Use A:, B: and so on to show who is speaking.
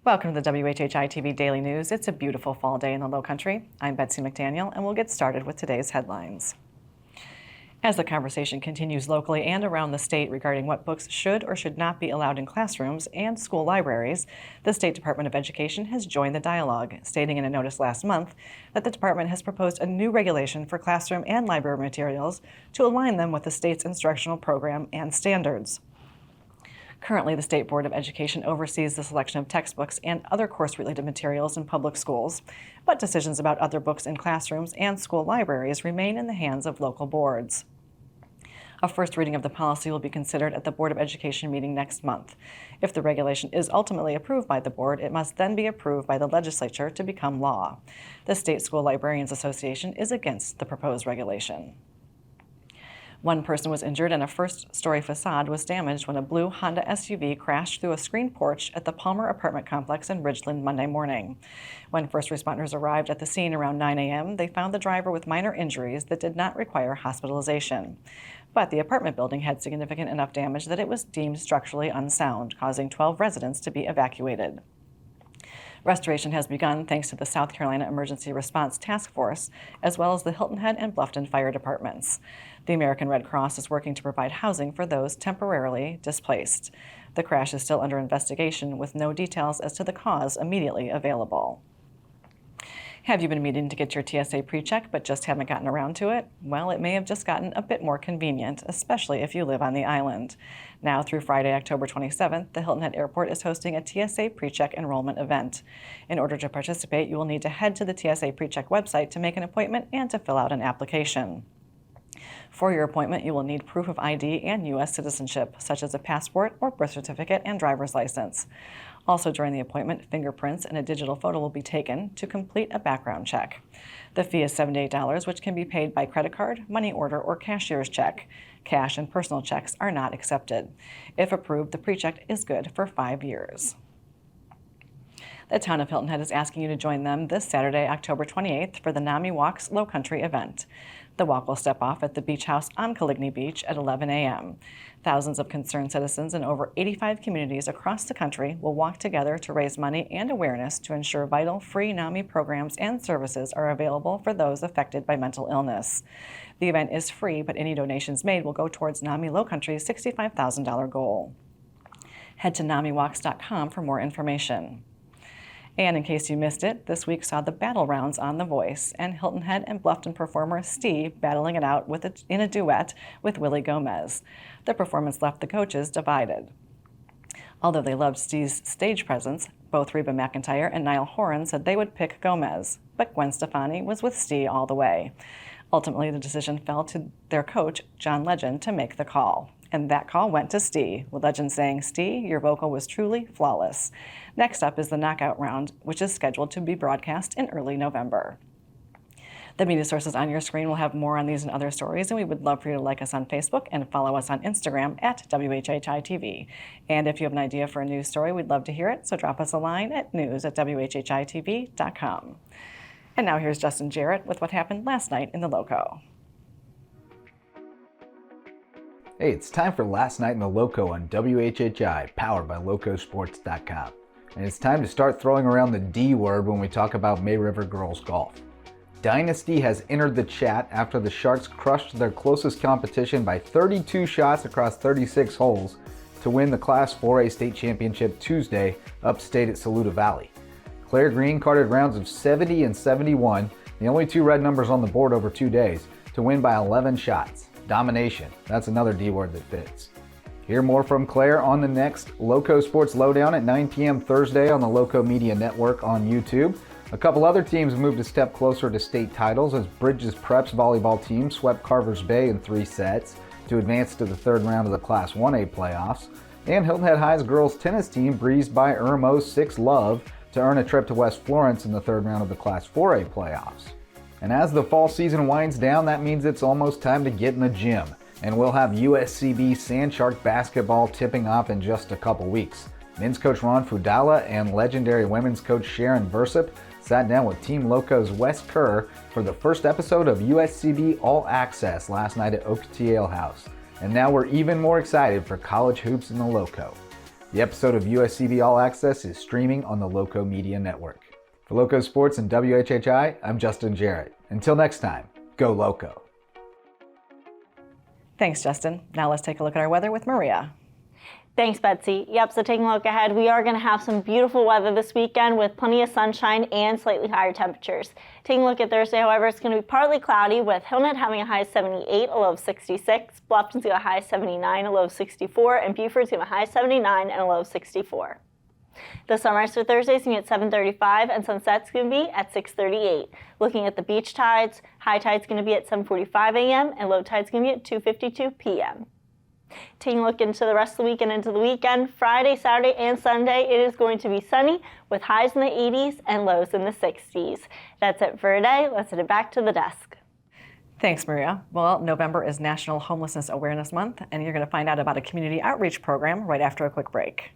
A: Welcome to the WHHI-TV Daily News. It's a beautiful fall day in the Low Country. I'm Betsy McDaniel, and we'll get started with today's headlines. As the conversation continues locally and around the state regarding what books should or should not be allowed in classrooms and school libraries, the State Department of Education has joined the dialogue, stating in a notice last month that the department has proposed a new regulation for classroom and library materials to align them with the state's instructional program and standards. Currently, the State Board of Education oversees the selection of textbooks and other course-related materials in public schools, but decisions about other books in classrooms and school libraries remain in the hands of local boards. A first reading of the policy will be considered at the Board of Education meeting next month. If the regulation is ultimately approved by the board, it must then be approved by the legislature to become law. The State School Librarians Association is against the proposed regulation. One person was injured and a first-story facade was damaged when a blue Honda SUV crashed through a screen porch at the Palmer apartment complex in Ridgeland Monday morning. When first responders arrived at the scene around 9 a.m., they found the driver with minor injuries that did not require hospitalization. But the apartment building had significant enough damage that it was deemed structurally unsound, causing 12 residents to be evacuated. Restoration has begun thanks to the South Carolina Emergency Response Task Force, as well as the Hilton Head and Bluffton fire departments. The American Red Cross is working to provide housing for those temporarily displaced. The crash is still under investigation, with no details as to the cause immediately available. Have you been meaning to get your TSA pre-check but just haven't gotten around to it? Well, it may have just gotten a bit more convenient, especially if you live on the island. Now through Friday, October 27th, the Hilton Head Airport is hosting a TSA pre-check enrollment event. In order to participate, you will need to head to the TSA pre-check website to make an appointment and to fill out an application. For your appointment, you will need proof of ID and U.S. citizenship, such as a passport or birth certificate and driver's license. Also during the appointment, fingerprints and a digital photo will be taken to complete a background check. The fee is $78, which can be paid by credit card, money order, or cashier's check. Cash and personal checks are not accepted. If approved, the pre-check is good for 5 years. The town of Hilton Head is asking you to join them this Saturday, October 28th for the NAMI Walks Low Country event. The walk will step off at the beach house on Caligny Beach at 11 a.m. Thousands of concerned citizens in over 85 communities across the country will walk together to raise money and awareness to ensure vital free NAMI programs and services are available for those affected by mental illness. The event is free, but any donations made will go towards NAMI Low Country's $65,000 goal. Head to NAMIWalks.com for more information. And in case you missed it, this week saw the battle rounds on The Voice and Hilton Head and Bluffton performer Stee battling it out in a duet with Willie Gomez. The performance left the coaches divided. Although they loved Stee's stage presence, both Reba McEntire and Niall Horan said they would pick Gomez, but Gwen Stefani was with Stee all the way. Ultimately, the decision fell to their coach, John Legend, to make the call. And that call went to Stee, with Legend saying, "Stee, your vocal was truly flawless." Next up is the knockout round, which is scheduled to be broadcast in early November. The media sources on your screen will have more on these and other stories, and we would love for you to like us on Facebook and follow us on Instagram at WHHI-TV. And if you have an idea for a news story, we'd love to hear it, so drop us a line at news@WHHITV.com. And now here's Justin Jarrett with what happened last night in the Loco.
B: Hey, it's time for Last Night in the Loco on WHHI, powered by LowcoSports.com. And it's time to start throwing around the D word when we talk about May River girls golf. Dynasty has entered the chat after the Sharks crushed their closest competition by 32 shots across 36 holes to win the Class 4A state championship Tuesday upstate at Saluda Valley. Claire Green carded rounds of 70 and 71, the only two red numbers on the board over 2 days, to win by 11 shots. Domination, that's another D word that fits. Hear more from Claire on the next Lowco Sports Lowdown at 9 p.m. Thursday on the Lowco Media Network on YouTube. A couple other teams moved a step closer to state titles as Bridges Prep's volleyball team swept Carvers Bay in 3 sets to advance to the third round of the Class 1A playoffs. And Hilton Head High's girls tennis team breezed by Irmo's 6 Love to earn a trip to West Florence in the third round of the Class 4A playoffs. And as the fall season winds down, that means it's almost time to get in the gym. And we'll have USCB Sandshark basketball tipping off in just a couple weeks. Men's coach Ron Fudala and legendary women's coach Sharon Versip sat down with Team Loco's Wes Kerr for the first episode of USCB All Access last night at Oak Ale House. And now we're even more excited for college hoops in the Loco. The episode of USCV All Access is streaming on the Lowco Media Network. For Lowco Sports and WHHI, I'm Justin Jarrett. Until next time, go Lowco.
A: Thanks, Justin. Now let's take a look at our weather with Maria.
C: Thanks, Betsy. Yep, so taking a look ahead, we are going to have some beautiful weather this weekend with plenty of sunshine and slightly higher temperatures. Taking a look at Thursday, however, it's going to be partly cloudy with Hilton Head having a high of 78, a low of 66, Bluffton's got a high of 79, a low of 64, and Buford's got a high of 79 and a low of 64. The sunrise for Thursday is going to be at 7:35 and sunset's going to be at 6:38. Looking at the beach tides, high tide's going to be at 7:45 a.m. and low tide's going to be at 2:52 p.m. Taking a look into the rest of the week and into the weekend, Friday, Saturday, and Sunday, it is going to be sunny with highs in the 80s and lows in the 60s. That's it for today. Let's send it back to the desk.
A: Thanks, Maria. Well, November is National Homelessness Awareness Month, and you're going to find out about a community outreach program right after a quick break.